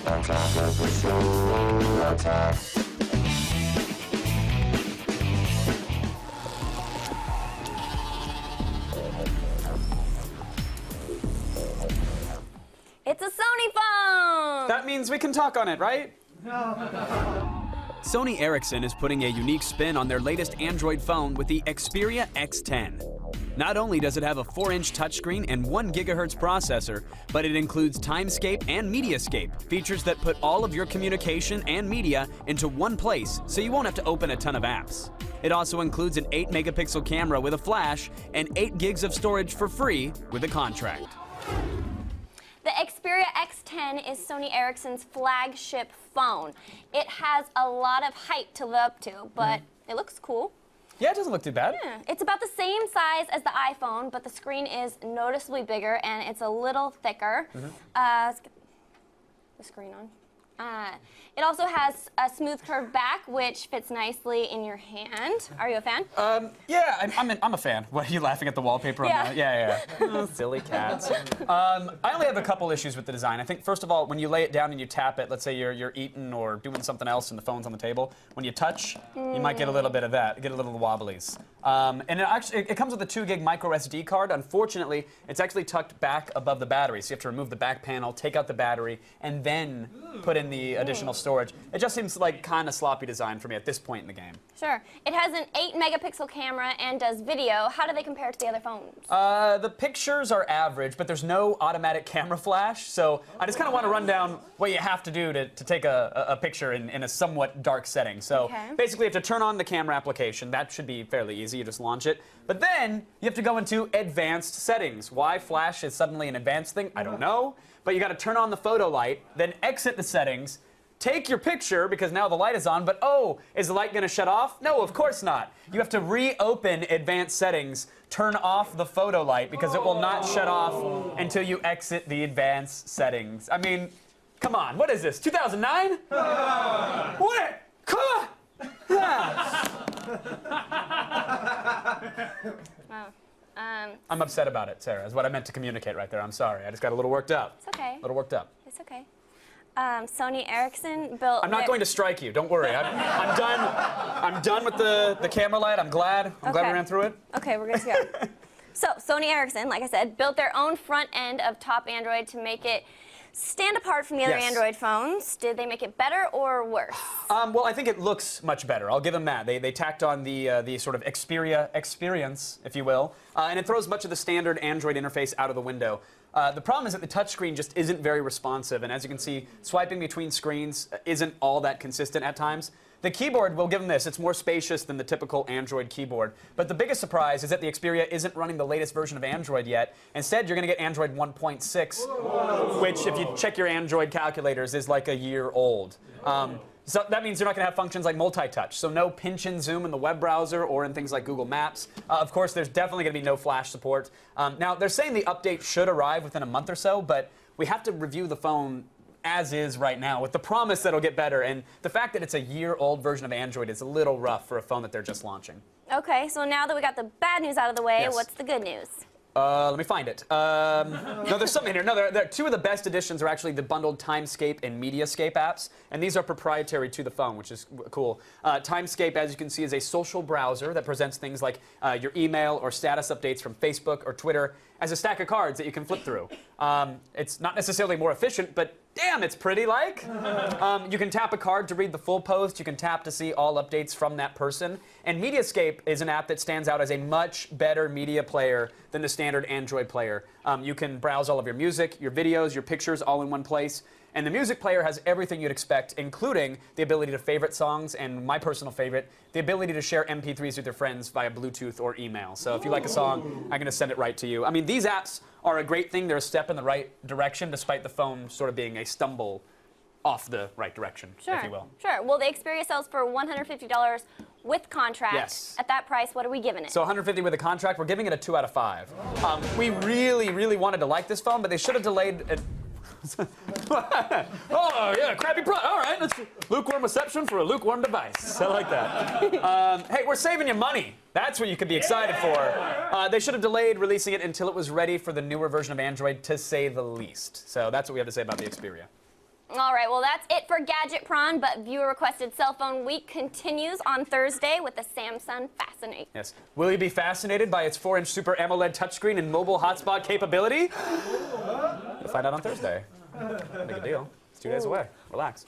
It's a Sony phone! That means we can talk on it, right? Sony Ericsson is putting a unique spin on their latest Android phone with the Xperia X10. Not only does it have a 4-inch touchscreen and 1 GHz processor, but it includes Timescape and Mediascape, features that put all of your communication and media into one place, so you won't have to open a ton of apps. It also includes an 8-megapixel camera with a flash and 8 gigs of storage for free with a contract. The Xperia X10 is Sony Ericsson's flagship phone. It has a lot of hype to live up to, but it looks cool. Yeah, it doesn't look too bad. Yeah. It's about the same size as the iPhone, but the screen is noticeably bigger and it's a little thicker. Let's get the screen on. It also has a smooth curved back, which fits nicely in your hand. Are you a fan? Yeah, I'm a fan. What, are you laughing at the wallpaper on that? Yeah. Oh, silly cats. I only have a couple issues with the design. I think, first of all, when you lay it down and you tap it, let's say you're eating or doing something else and the phone's on the table, when you touch, you might get a little bit of that, get a little wobblies. And it comes with a 2 gig micro SD card. Unfortunately, it's actually tucked back above the battery, so you have to remove the back panel, take out the battery, and then put in the additional storage. It just seems like kind of sloppy design for me at this point in the game. Sure. It has an 8-megapixel camera and does video. How do they compare to the other phones? The pictures are average, but there's no automatic camera flash, so I just kind of want to run down what you have to do to take a picture in a somewhat dark setting. So basically you have to turn on the camera application. That should be fairly easy. You just launch it. But then you have to go into advanced settings. Why flash is suddenly an advanced thing, I don't know. But you got to turn on the photo light, then exit the settings, take your picture because now the light is on, but oh, is the light going to shut off? No, of course not. You have to reopen advanced settings, turn off the photo light because it will not shut off until you exit the advanced settings. I mean, come on, what is this, 2009? What? Come on! Wow. I'm upset about it, Sarah, is what I meant to communicate right there. I'm sorry. I just got a little worked up. It's okay. A little worked up. It's okay. Sony Ericsson built... I'm not going to strike you. Don't worry. I'm done. I'm done with the camera light. I'm glad we ran through it. Okay, we're good to go. So, Sony Ericsson, like I said, built their own front end of top Android to make it stand apart from the other Android phones. Did they make it better or worse? Well, I think it looks much better. I'll give them that. They tacked on the sort of Xperia experience, if you will, and it throws much of the standard Android interface out of the window. The problem is that the touchscreen just isn't very responsive, and as you can see, swiping between screens isn't all that consistent at times. The keyboard, we'll give them this, it's more spacious than the typical Android keyboard. But the biggest surprise is that the Xperia isn't running the latest version of Android yet. Instead, you're going to get Android 1.6, which, if you check your Android calculators, is like a year old. So that means you're not going to have functions like multi-touch. So no pinch and zoom in the web browser or in things like Google Maps. Of course, there's definitely going to be no flash support. Now, they're saying the update should arrive within a month or so, but we have to review the phone as is right now with the promise that it'll get better. And the fact that it's a year-old version of Android is a little rough for a phone that they're just launching. Okay, so now that we got the bad news out of the way, what's the good news? Let me find it. No, there's something here. No, there two of the best additions are actually the bundled Timescape and Mediascape apps, and these are proprietary to the phone, which is cool. Timescape, as you can see, is a social browser that presents things like your email or status updates from Facebook or Twitter as a stack of cards that you can flip through. It's not necessarily more efficient, but damn, it's pretty like. You can tap a card to read the full post. You can tap to see all updates from that person. And Mediascape is an app that stands out as a much better media player than the standard Android player. You can browse all of your music, your videos, your pictures all in one place. And the music player has everything you'd expect, including the ability to favorite songs, and my personal favorite, the ability to share MP3s with your friends via Bluetooth or email. So if you like a song, I'm going to send it right to you. I mean, these apps are a great thing. They're a step in the right direction, despite the phone sort of being a stumble off the right direction, if you will. Sure. Well, the Xperia sells for $150 with contract. Yes. At that price, what are we giving it? So $150 with a contract, we're giving it a 2 out of 5. We really, really wanted to like this phone, but they should have delayed it. Oh, yeah, crappy product. All right, let's lukewarm reception for a lukewarm device. I like that. Hey, we're saving you money. That's what you could be excited for. They should have delayed releasing it until it was ready for the newer version of Android, to say the least. So that's what we have to say about the Xperia. All right, well, that's it for Gadget Prawn, but viewer-requested cell phone week continues on Thursday with the Samsung Fascinate. Yes. Will you be fascinated by its 4-inch Super AMOLED touchscreen and mobile hotspot capability? You'll find out on Thursday. Big deal. It's 2 days away. Relax.